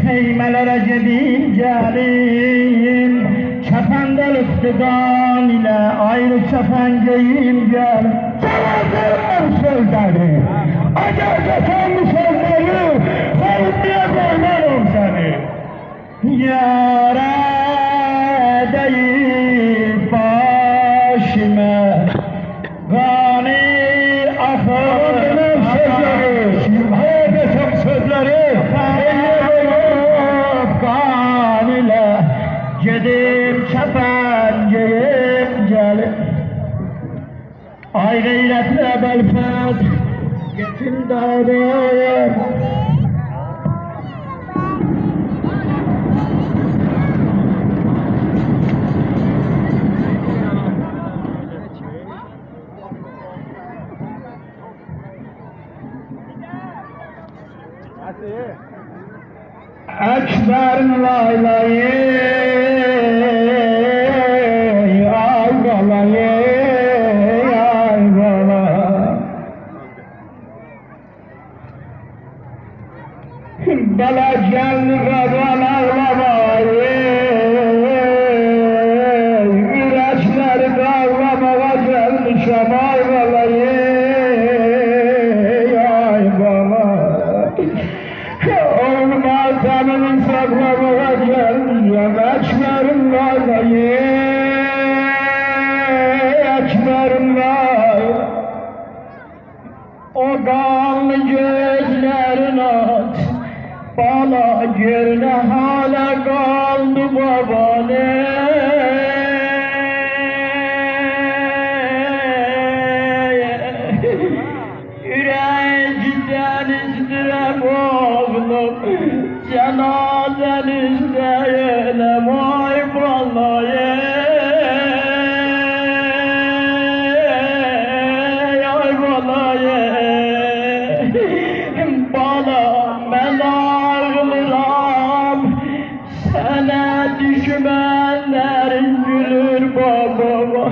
Heymelere gidin gelin, çapandan üstüdan ile ayrı çapan giyim gel. Cevazlarım sözleri, acaba bu sözleri, sevdiye koyarım seni. Yâre deyip başıma, gani ahırım sözleri, şibhe desem sözleri, Gedim çapan giyim gelip ay gayretle belfet getim dağılır. Ekber laylayı bala canlı ağlamayı, yüreçleri dağlamaya gelmişem ayvalayı, ay bala. Olmaz canını saklamaya gelmişem ekmerim ağlayı, ekmerim ağlayı. O kanlı gözlerin aç, bala yerine hala kaldı baba ne? Yüreği denizdirem oğlum, cenazen izleyelim ay vallahi. Ay vallahi, bala ağlarım, sana düşmanların gülür babama.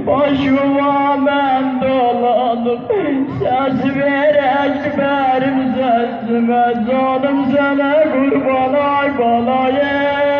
Başıma ben dolanıp ses verek benim sesime, canım sana kurban ay balayı.